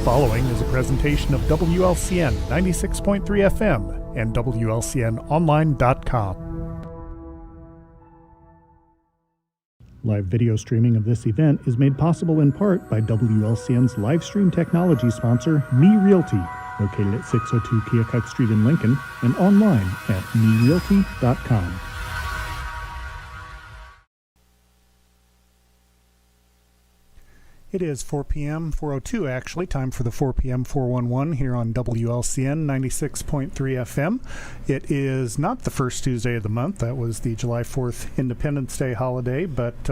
following is a presentation of WLCN 96.3 FM and WLCNonline.com. Live video streaming of this event is made possible in part by WLCN's live stream technology sponsor, Me Realty, located at 602 Keokuk Street in Lincoln and online at merealty.com. It is 4 p.m., 4:02 actually, time for the 4 p.m. 411 here on WLCN 96.3 FM. It is not the first Tuesday of the month. That was the July 4th Independence Day holiday, but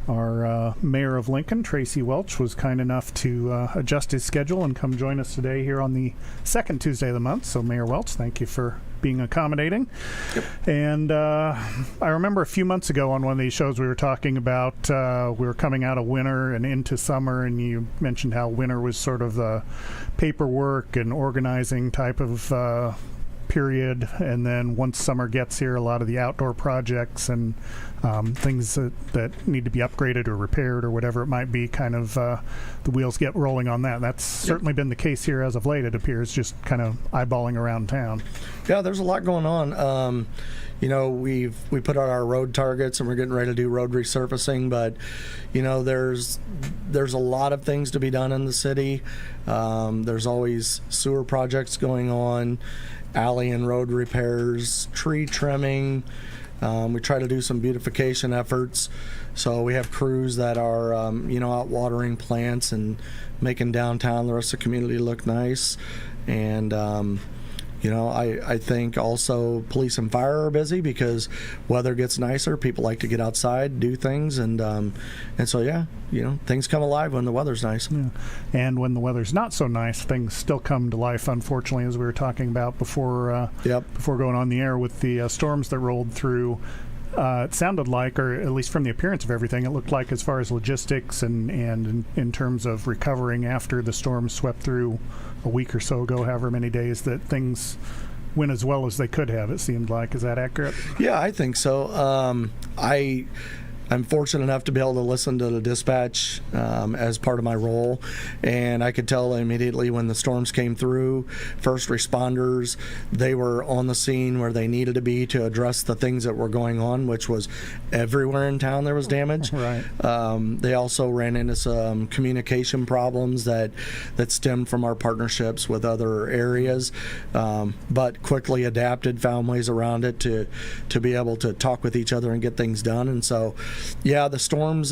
our mayor of Lincoln, Tracy Welch, was kind enough to adjust his schedule and come join us today here on the second Tuesday of the month. So Mayor Welch, thank you for being accommodating. Yep. And I remember a few months ago on one of these shows we were talking about we were coming out of winter and into summer, and you mentioned how winter was sort of the paperwork and organizing type of period, and then once summer gets here, a lot of the outdoor projects and things that need to be upgraded or repaired or whatever it might be, kind of the wheels get rolling on that. That's certainly been the case here as of late, it appears, just kind of eyeballing around town. Yeah, there's a lot going on. We put out our road targets and we're getting ready to do road resurfacing, but there's a lot of things to be done in the city. There's always sewer projects going on, alley and road repairs, tree trimming. We try to do some beautification efforts. So we have crews that are, out watering plants and making downtown, the rest of the community look nice. And, I think also police and fire are busy because weather gets nicer. People like to get outside, do things, and so things come alive when the weather's nice. Yeah. And when the weather's not so nice, things still come to life, unfortunately, as we were talking about before going on the air with the storms that rolled through. It sounded like, or at least from the appearance of everything, it looked like, as far as logistics and in terms of recovering after the storm swept through a week or so ago, however many days, that things went as well as they could have, it seemed like. Is that accurate? Yeah, I think so. I'm fortunate enough to be able to listen to the dispatch as part of my role, and I could tell immediately when the storms came through, first responders, they were on the scene where they needed to be to address the things that were going on, which was everywhere in town there was damage. Right. They also ran into some communication problems that stemmed from our partnerships with other areas, but quickly adapted, found ways around it to be able to talk with each other and get things done. And so yeah, the storms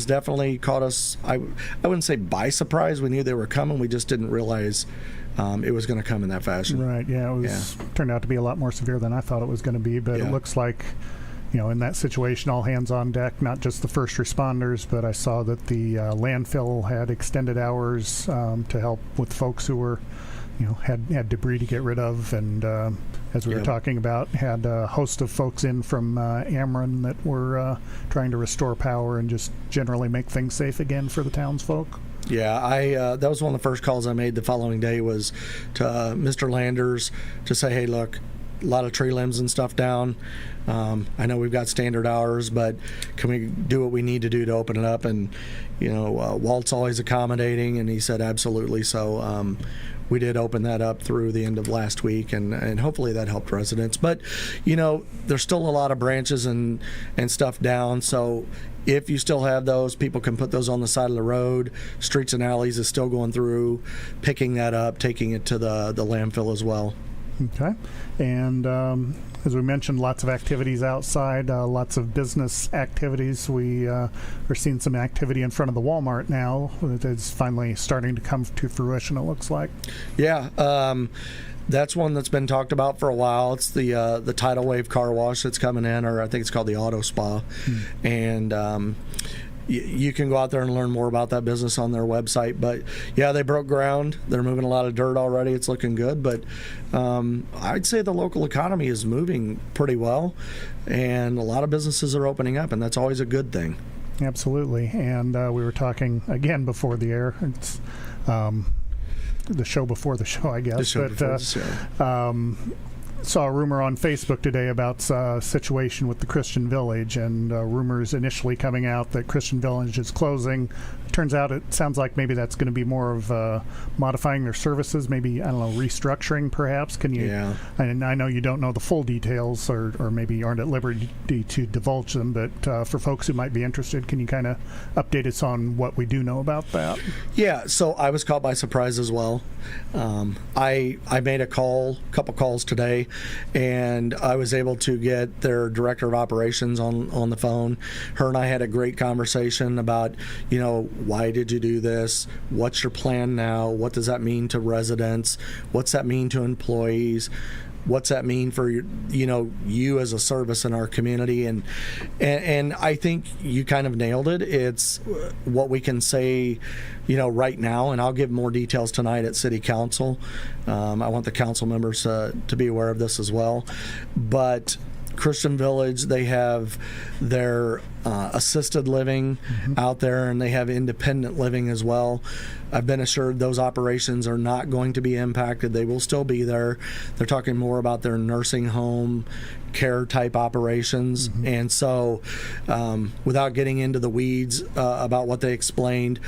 definitely caught us, I wouldn't say by surprise. We knew they were coming. We just didn't realize it was going to come in that fashion. Right, yeah. Turned out to be a lot more severe than I thought it was going to be, but it looks like, in that situation, all hands on deck, not just the first responders, but I saw that the landfill had extended hours to help with folks who were had debris to get rid of, and as we were talking about, had a host of folks in from Ameren that were trying to restore power and just generally make things safe again for the townsfolk. Yeah, that was one of the first calls I made the following day, was to Mr. Landers to say, hey, look, a lot of tree limbs and stuff down. I know we've got standard hours, but can we do what we need to do to open it up? And, Walt's always accommodating, and he said absolutely. So we did open that up through the end of last week, and hopefully that helped residents. But, there's still a lot of branches and stuff down, so if you still have those, people can put those on the side of the road. Streets and Alleys is still going through, picking that up, taking it to the landfill as well. Okay. And as we mentioned, lots of activities outside, lots of business activities. We are seeing some activity in front of the Walmart now. It's finally starting to come to fruition, it looks like. Yeah. That's one that's been talked about for a while. It's the Tidal Wave car wash that's coming in, or I think it's called the Auto Spa. And you can go out there and learn more about that business on their website. But yeah, they broke ground. They're moving a lot of dirt already. It's looking good. But I'd say the local economy is moving pretty well, and a lot of businesses are opening up, and that's always a good thing. Absolutely. And we were talking again before the air. It's the show before the show, I guess. Saw a rumor on Facebook today about a situation with the Christian Village, and rumors initially coming out that Christian Village is closing. Turns out it sounds like maybe that's going to be more of modifying their services, maybe, I don't know, restructuring perhaps. Can you? Yeah. And I know you don't know the full details, or maybe aren't at liberty to divulge them, but for folks who might be interested, can you kind of update us on what we do know about that? Yeah, so I was caught by surprise as well. I made a couple calls today. and I was able to get their director of operations on the phone. Her and I had a great conversation about, why did you do this? What's your plan now? What does that mean to residents? What's that mean to employees? What's that mean for you as a service in our community? And I think you kind of nailed it. It's what we can say, right now, and I'll give more details tonight at City Council. I want the council members to be aware of this as well. But Christian Village, they have their assisted living out there, and they have independent living as well. I've been assured those operations are not going to be impacted. They will still be there. They're talking more about their nursing home care type operations. And so without getting into the weeds about what they explained,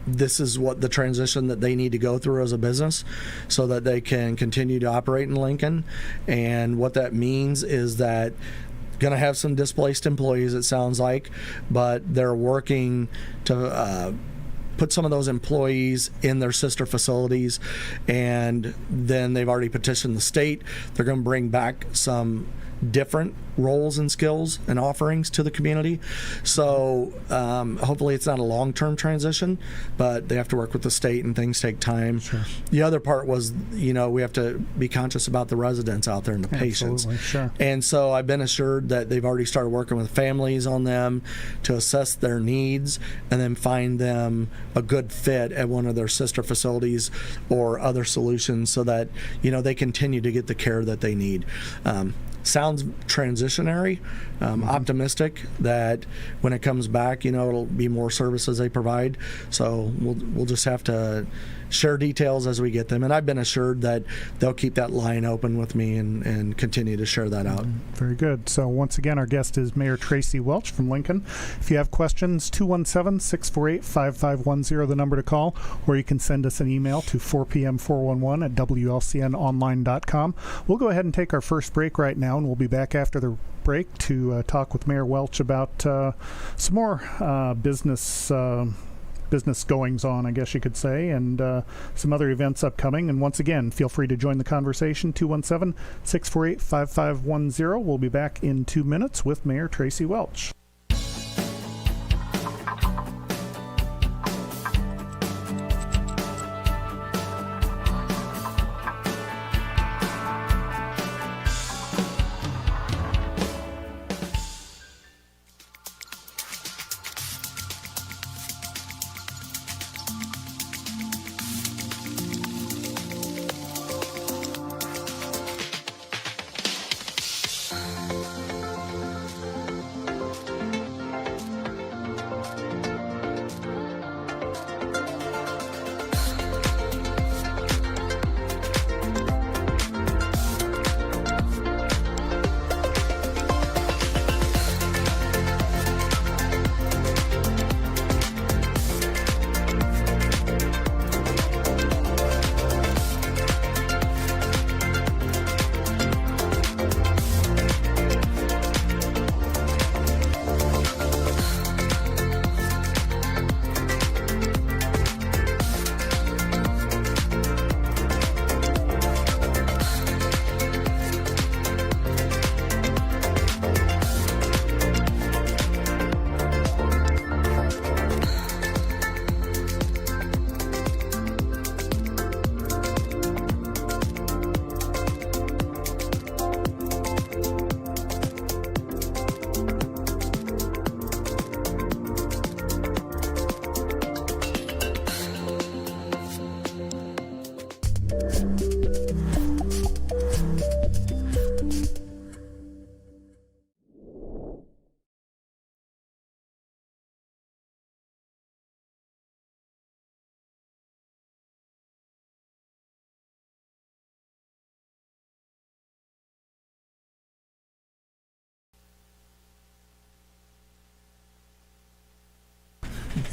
this is what the transition that they need to go through as a business so that they can continue to operate in Lincoln. And what that means is that going to have some displaced employees, it sounds like, but they're working to put some of those employees in their sister facilities, and then they've already petitioned the state. They're going to bring back some different roles and skills and offerings to the community. So hopefully it's not a long-term transition, but they have to work with the state and things take time. Sure. The other part was, we have to be conscious about the residents out there and the patients. Absolutely, sure. And so I've been assured that they've already started working with families on them to assess their needs and then find them a good fit at one of their sister facilities or other solutions so that, they continue to get the care that they need. Sounds transitionary, optimistic that when it comes back, it'll be more services they provide. So we'll just have to share details as we get them. And I've been assured that they'll keep that line open with me and continue to share that out. Very good. So once again, our guest is Mayor Tracy Welch from Lincoln. If you have questions, 217-648-5510, the number to call, or you can send us an email to 4pm411 at WLCNonline.com. We'll go ahead and take our first break right now, and we'll be back after the break to talk with Mayor Welch about some more business goings on, I guess you could say, and some other events upcoming. And once again, feel free to join the conversation, 217-648-5510. We'll be back in 2 minutes with Mayor Tracy Welch.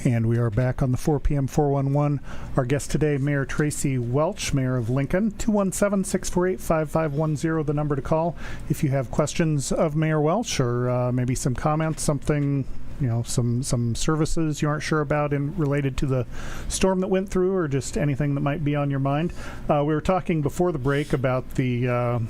And we are back on the 4 p.m. 411. Our guest today, Mayor Tracy Welch, Mayor of Lincoln. 217-648-5510, the number to call if you have questions of Mayor Welch or maybe some comments, something some services you aren't sure about in related to the storm that went through, or just anything that might be on your mind. We were talking before the break about the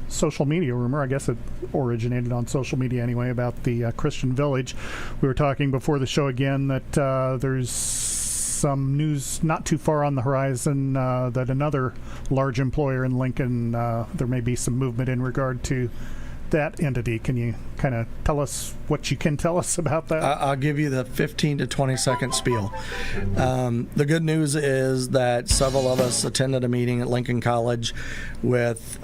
social media rumor. I guess it originated on social media anyway, about the Christian Village. We were talking before the show again that there's some news not too far on the horizon that another large employer in Lincoln, there may be some movement in regard to that entity. Can you kind of tell us what you can tell us about that? I'll give you the 15 to 20 second spiel. The good news is that several of us attended a meeting at Lincoln College with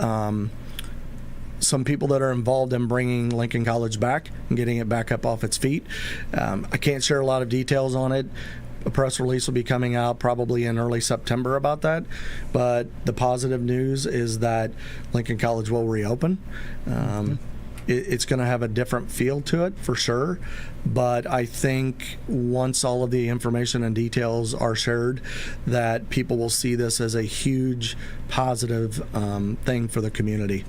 some people that are involved in bringing Lincoln College back and getting it back up off its feet. I can't share a lot of details on it. A press release will be coming out probably in early September about that. But the positive news is that Lincoln College will reopen. It's going to have a different feel to it for sure. But I think once all of the information and details are shared, that people will see this as a huge positive thing for the community.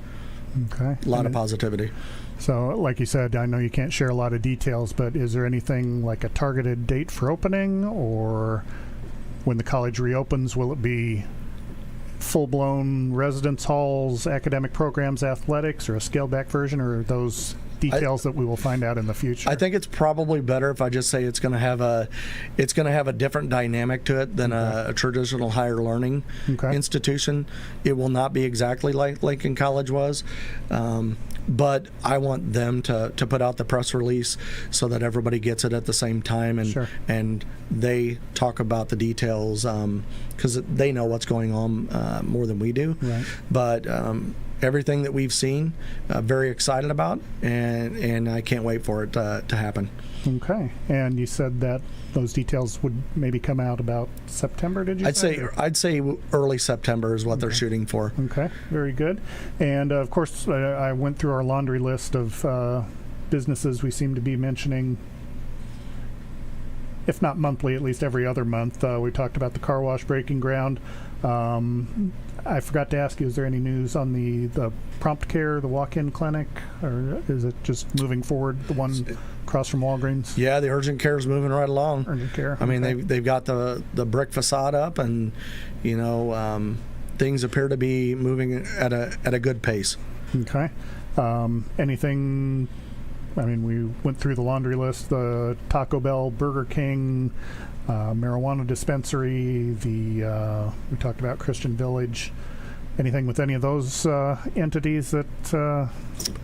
Okay. A lot of positivity. So, like you said, I know you can't share a lot of details, but is there anything like a targeted date for opening, or when the college reopens, will it be full-blown residence halls, academic programs, athletics, or a scaled-back version, or are those details that we will find out in the future? I think it's probably better if I just say it's going to have a different dynamic to it than a traditional higher learning institution. It will not be exactly like Lincoln College was. But I want them to put out the press release so that everybody gets it at the same time, and and they talk about the details because they know what's going on more than we do. Right. But everything that we've seen, very excited about, and I can't wait for it to happen. Okay. And you said that those details would maybe come out about September, did you say? I'd say early September is what they're shooting for. Okay, very good. And of course, I went through our laundry list of businesses we seem to be mentioning, if not monthly, at least every other month. We talked about the car wash breaking ground. I forgot to ask you, is there any news on the prompt care, the walk-in clinic, or is it just moving forward, the one across from Walgreens? Yeah, the urgent care is moving right along. Urgent care. I mean, they've got the brick facade up, and things appear to be moving at a good pace. Okay. Anything? I mean, we went through the laundry list: the Taco Bell, Burger King, marijuana dispensary. We talked about Christian Village. Anything with any of those entities that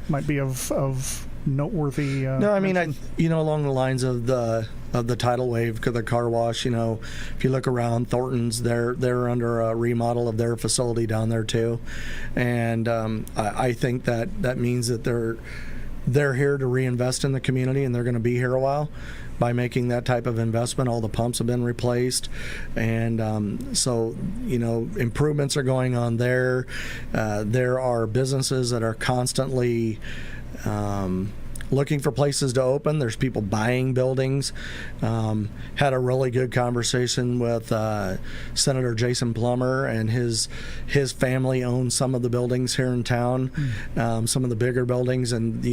might be of noteworthy? No, I mean, along the lines of the tidal wave, the car wash. If you look around, Thornton's they're under a remodel of their facility down there too, and I think that means that they're here to reinvest in the community, and they're going to be here a while. By making that type of investment, all the pumps have been replaced, and so improvements are going on there. There are businesses that are constantly looking for places to open. There's people buying buildings. Had a really good conversation with Senator Jason Plummer, and his family owns some of the buildings here in town, some of the bigger buildings, and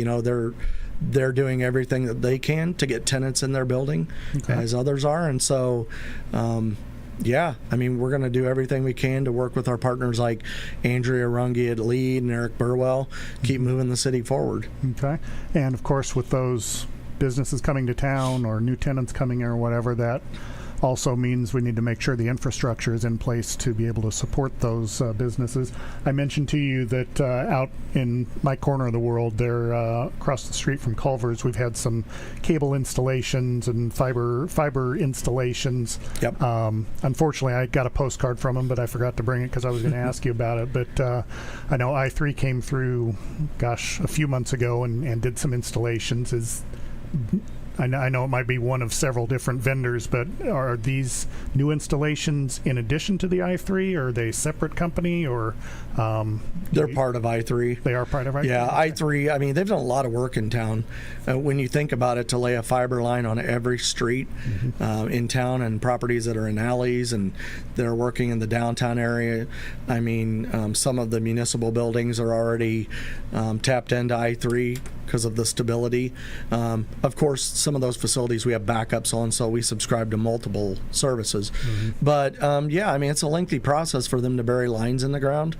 they're doing everything that they can to get tenants in their building, as others are. And so, I mean, we're going to do everything we can to work with our partners like Andrea Runge at Loyd and Eric Burwell, keep moving the city forward. Okay. And, of course, with those businesses coming to town or new tenants coming in or whatever, that also means we need to make sure the infrastructure is in place to be able to support those businesses. I mentioned to you that out in my corner of the world there, across the street from Culver's, we've had some cable installations and fiber installations. Yep. Unfortunately, I got a postcard from them, but I forgot to bring it because I was going to ask you about it. But I know I3 came through, a few months ago and did some installations. I know it might be one of several different vendors, but are these new installations in addition to the i3, or are they a separate company, or they're part of i3? They are part of i3? Yeah, i3, I mean, they've done a lot of work in town. When you think about it, to lay a fiber line on every street in town, and properties that are in alleys and that are working in the downtown area, I mean, some of the municipal buildings are already tapped into i3 because of the stability. Of course, some of those facilities we have backups on, so we subscribe to multiple services. But yeah, I mean, it's a lengthy process for them to bury lines in the ground.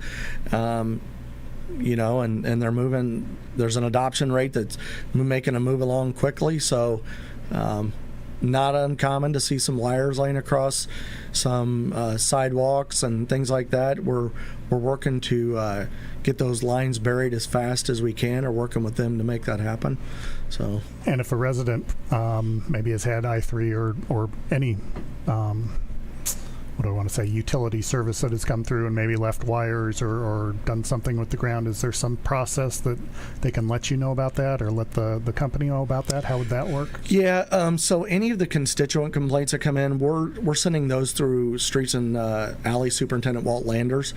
You know, and they're moving. There's an adoption rate that's making them move along quickly. So, not uncommon to see some wires laying across some sidewalks and things like that. We're working to get those lines buried as fast as we can, or working with them to make that happen. So, and if a resident maybe has had I3 or any what do I want to say, utility service that has come through and maybe left wires or done something with the ground, is there some process that they can let you know about that, or let the company know about that? How would that work? Yeah, so any of the constituent complaints that come in, we're sending those through Streets and Alley Superintendent Walt Landers.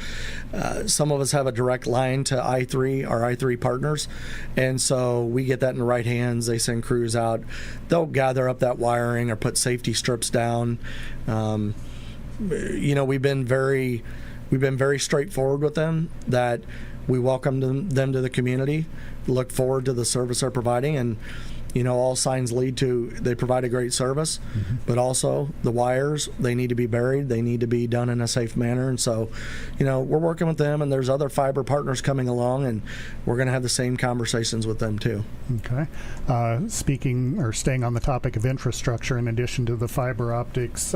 Some of us have a direct line to I3, our I3 partners, and so we get that in the right hands. They send crews out. They'll gather up that wiring or put safety strips down. You know, we've been very straightforward with them, that we welcome them to the community, look forward to the service they're providing, and you know, all signs lead to they provide a great service. But also the wires, they need to be buried, they need to be done in a safe manner. And so, you know, we're working with them, and there's other fiber partners coming along, and we're going to have the same conversations with them too. Okay. Speaking or staying on the topic of infrastructure, in addition to the fiber optics,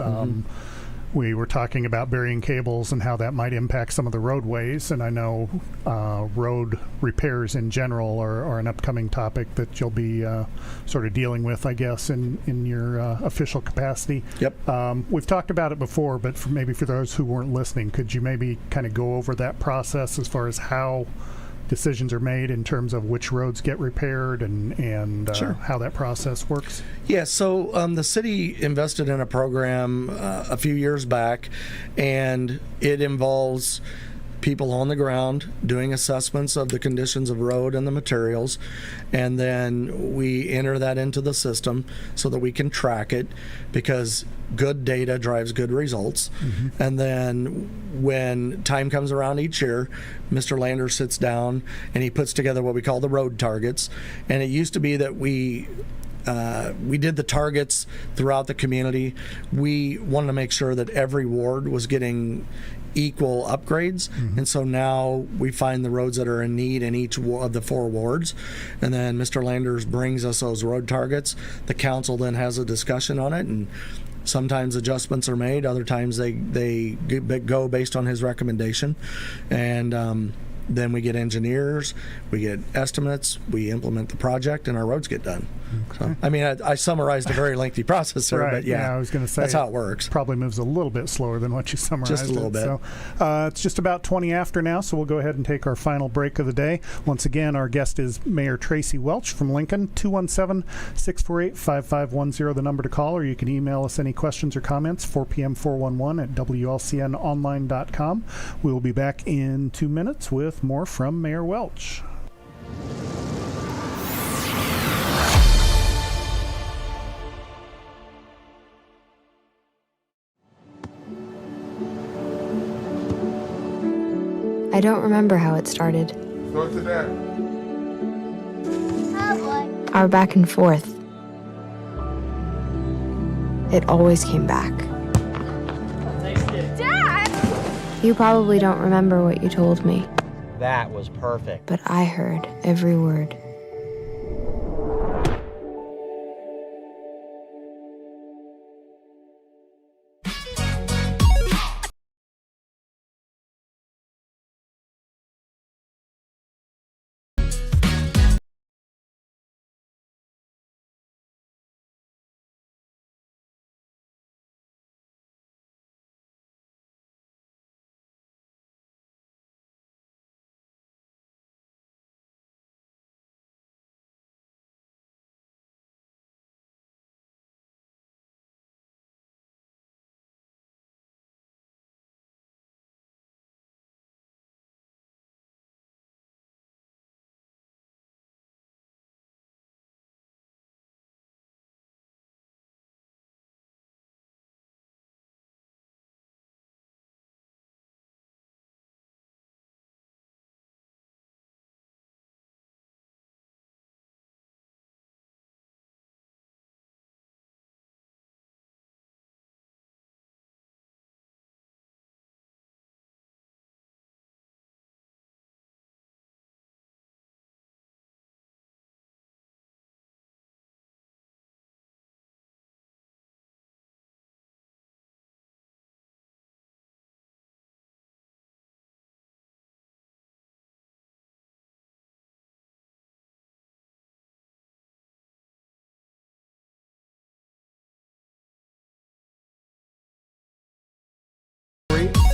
we were talking about burying cables and how that might impact some of the roadways, and I know road repairs in general are an upcoming topic that you'll be sort of dealing with, I guess, in your official capacity. Yep. We've talked about it before, but maybe for those who weren't listening, could you maybe kind of go over that process as far as how decisions are made in terms of which roads get repaired and Sure. how that process works? Yeah, so the city invested in a program a few years back, and it involves people on the ground doing assessments of the conditions of road and the materials, and then we enter that into the system so that we can track it, because good data drives good results. And then when time comes around each year, Mr. Lander sits down and he puts together what we call the road targets. And it used to be that we did the targets throughout the community. We wanted to make sure that every ward was getting equal upgrades, and so now we find the roads that are in need in each of the 4 wards, and then Mr. Landers brings us those road targets. The council then has a discussion on it, and sometimes adjustments are made, other times they go based on his recommendation, and then we get engineers, we get estimates, we implement the project, and our roads get done. So, I mean, I summarized a very lengthy process there, Right. but yeah, I was going to say that's how it works. Probably moves a little bit slower than what you summarized. Just a little bit. So, it's just about 20 after now, so we'll go ahead and take our final break of the day. Once again, our guest is Mayor Tracy Welch from Lincoln. 217-648-5510, the number to call, or you can email us any questions or comments, 4pm411 at WLCNonline.com. We will be back in 2 minutes with more from Mayor Welch. I don't remember how it started. Go to that. Our back and forth. It always came back. Dad! You probably don't remember what you told me, That was perfect. but I heard every word.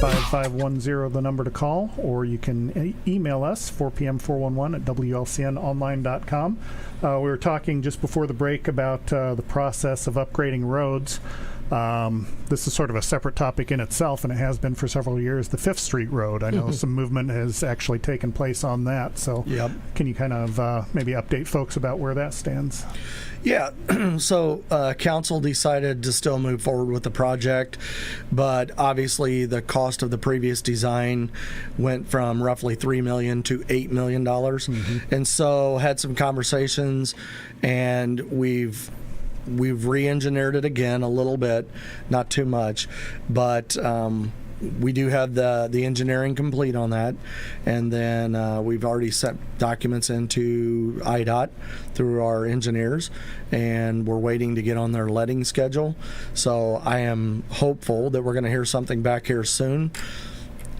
888-5510, the number to call, or you can email us, 4pm411 at WLCNonline.com. We were talking just before the break about the process of upgrading roads. This is sort of a separate topic in itself, and it has been for several years. The 5th Street Road, I know some movement has actually taken place on that. So can you kind of maybe update folks about where that stands? Yeah, so council decided to still move forward with the project, but obviously the cost of the previous design went from roughly $3 million to $8 million. And so had some conversations, and we've re-engineered it again a little bit, not too much, but we do have the engineering complete on that, and then we've already sent documents into IDOT through our engineers, and we're waiting to get on their letting schedule. So I am hopeful that we're going to hear something back here soon.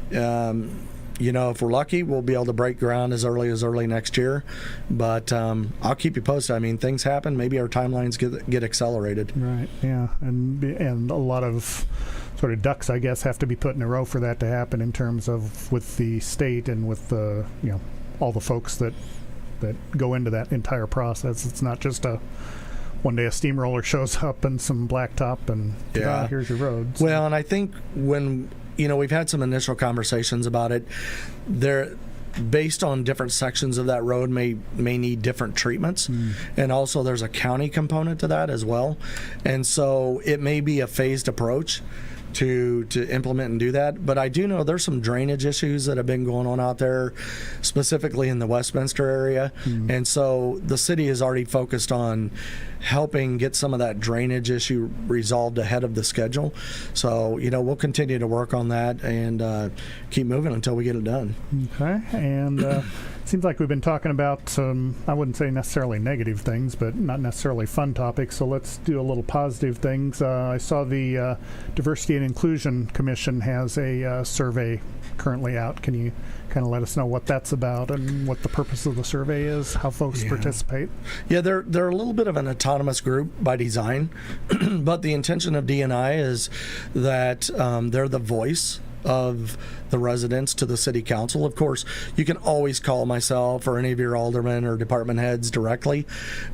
If we're lucky, we'll be able to break ground as early next year. But I'll keep you posted. I mean, things happen. Maybe our timelines get accelerated. Right. Yeah. And a lot of sort of ducks, I guess, have to be put in a row for that to happen in terms of with the state and with the all the folks that go into that entire process. It's not just one day a steamroller shows up and some blacktop and here's your road. So. Well, and I think when we've had some initial conversations about it. They're based on different sections of that road may need different treatments, and also there's a county component to that as well. And so it may be a phased approach to implement and do that. But I do know there's some drainage issues that have been going on out there, specifically in the Westminster area. And so the city is already focused on helping get some of that drainage issue resolved ahead of the schedule. So, we'll continue to work on that and keep moving until we get it done. Okay. And it seems like we've been talking about some, I wouldn't say necessarily negative things, but not necessarily fun topics. So let's do a little positive things. I saw the Diversity and Inclusion Commission has a survey currently out. Can you kind of let us know what that's about and what the purpose of the survey is, how folks participate? Yeah, they're a little bit of an autonomous group by design, but the intention of D&I is that they're the voice of the residents to the city council. Of course, you can always call myself or any of your aldermen or department heads directly,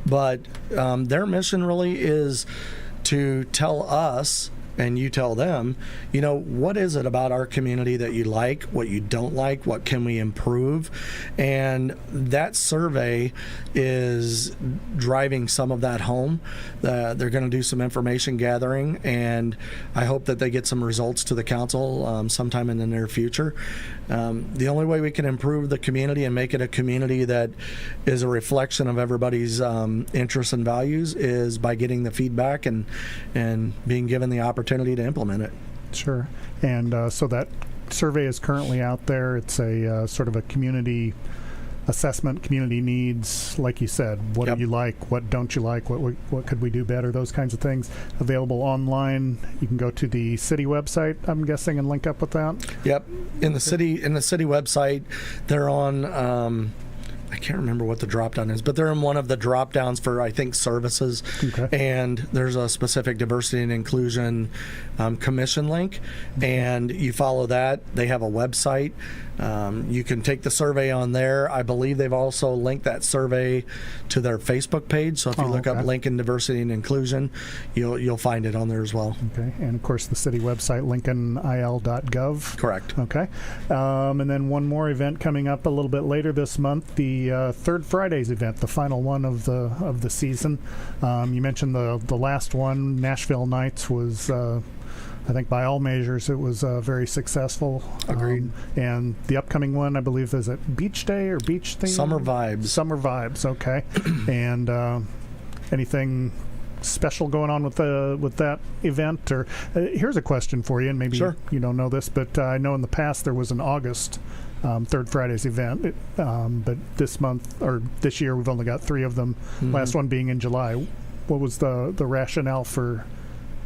but their mission really is to tell us, and you tell them, what is it about our community that you like, what you don't like, what can we improve? And that survey is driving some of that home. They're going to do some information gathering, and I hope that they get some results to the council sometime in the near future. The only way we can improve the community and make it a community that is a reflection of everybody's interests and values is by getting the feedback and being given the opportunity to implement it. Sure. And so that survey is currently out there. It's a sort of a community assessment, community needs, like you said. What do you like? What don't you like? What could we do better? Those kinds of things. Available online. You can go to the city website, I'm guessing, and link up with that. Yep. In the city website, they're on. I can't remember what the drop down is, but they're in one of the drop downs for, I think, services. Okay. And there's a specific diversity and inclusion commission link, and you follow that. They have a website. You can take the survey on there. I believe they've also linked that survey to their Facebook page. So if you look up Lincoln Diversity and Inclusion, you'll find it on there as well. Okay. And of course, the city website, lincolnil.gov. Correct. Okay. And then one more event coming up a little bit later this month, the Third Fridays event, the final one of the season. You mentioned the last one, Nashville Nights, was I think by all measures it was very successful. Agreed. And the upcoming one, I believe, is it Beach Day or Beach Theme? Summer Vibes. Summer Vibes. Okay. And anything special going on with that event? Or here's a question for you, and maybe you don't know this, but I know in the past there was an August Third Fridays event, but this year we've only got 3 of them. Last one being in July. What was the rationale for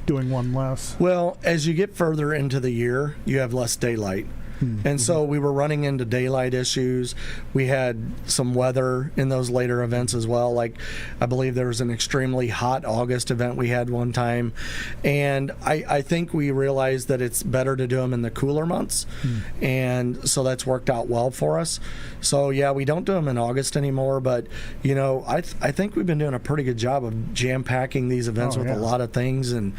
doing one less? Well, as you get further into the year, you have less daylight. And so we were running into daylight issues. We had some weather in those later events as well. Like, I believe there was an extremely hot August event we had one time. And I think we realized that it's better to do them in the cooler months. And so that's worked out well for us. So, yeah, we don't do them in August anymore. But, you know, I think we've been doing a pretty good job of jam-packing these events with a lot of things. And,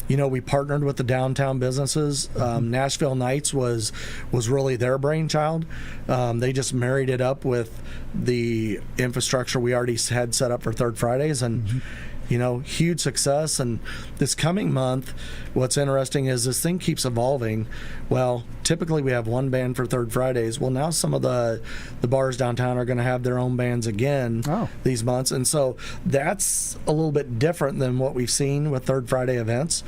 you know, we partnered with the downtown businesses. Nashville Nights was really their brainchild. They just married it up with the infrastructure we already had set up for Third Fridays, and you know, huge success. And this coming month, what's interesting is this thing keeps evolving. Well, typically we have one band for Third Fridays. Well, now some of the bars downtown are going to have their own bands again these months. And so that's a little bit different than what we've seen with Third Friday events.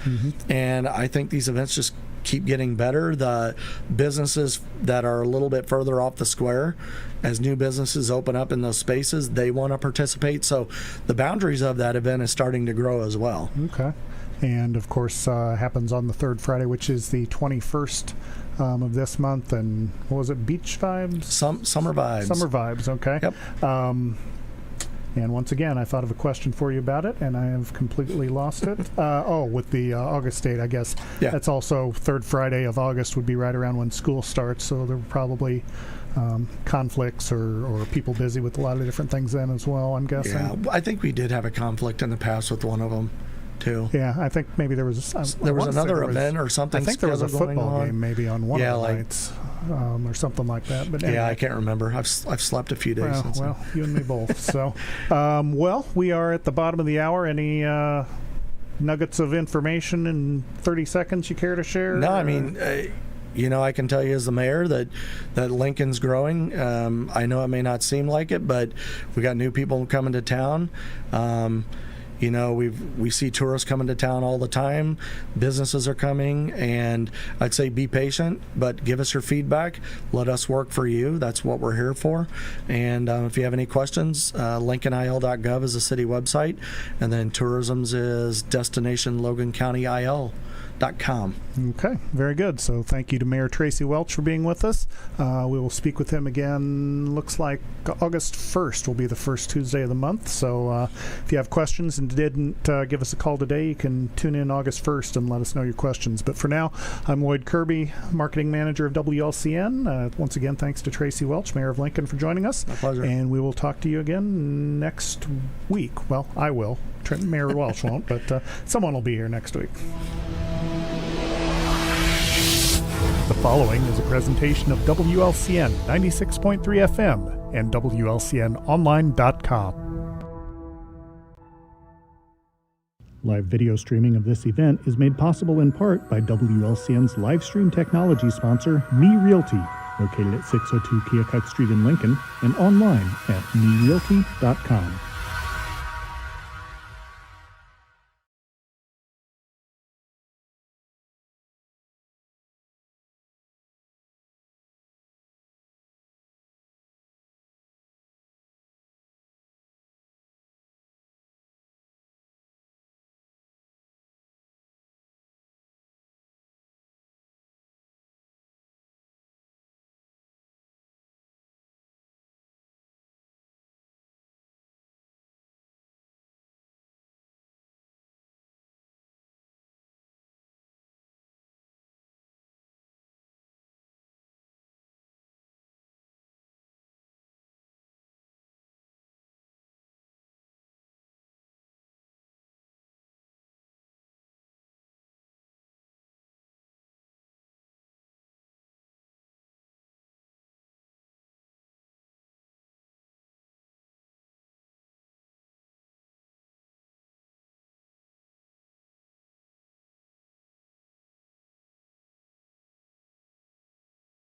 And I think these events just keep getting better. The businesses that are a little bit further off the square, as new businesses open up in those spaces, they want to participate. So the boundaries of that event is starting to grow as well. Okay. And of course, happens on the third Friday, which is the 21st of this month. And what was it? Beach Vibes? Summer Vibes. Summer Vibes. Okay. Yep. And once again, I thought of a question for you about it, and I have completely lost it. With the August date, I guess. Yeah. That's also third Friday of August would be right around when school starts, so there were probably conflicts or people busy with a lot of different things then as well, I'm guessing. Yeah, I think we did have a conflict in the past with one of them, too. Yeah, I think maybe there was another event or something. I think there was a football on. game maybe on one of the nights. Or something like that. But anyway. Yeah, I can't remember. I've slept a few days since. Well, you and me both. So, we are at the bottom of the hour. Any nuggets of information in 30 seconds you care to share? No, I mean, you know, I can tell you as the mayor that Lincoln's growing. I know it may not seem like it, but we got new people coming to town. You know, we see tourists coming to town all the time. Businesses are coming, and I'd say be patient, but give us your feedback. Let us work for you. That's what we're here for. And if you have any questions, LincolnIL.gov is the city website, and then tourism's is destinationlogancountyil.com. Okay, very good. So thank you to Mayor Tracy Welch for being with us. We will speak with him again, looks like August 1st will be the first Tuesday of the month. So if you have questions and didn't give us a call today, you can tune in August 1st and let us know your questions. But for now, I'm Loyd Kirby, Marketing Manager of WLCN. Once again, thanks to Tracy Welch, Mayor of Lincoln, for joining us. My pleasure. And we will talk to you again next week. Well, I will. Mayor Welch won't, but someone will be here next week. The following is a presentation of WLCN 96.3 FM and WLCNonline.com. Live video streaming of this event is made possible in part by WLCN's live stream technology sponsor, Me Realty, located at 602 Keokuk Street in Lincoln, and online at merealty.com.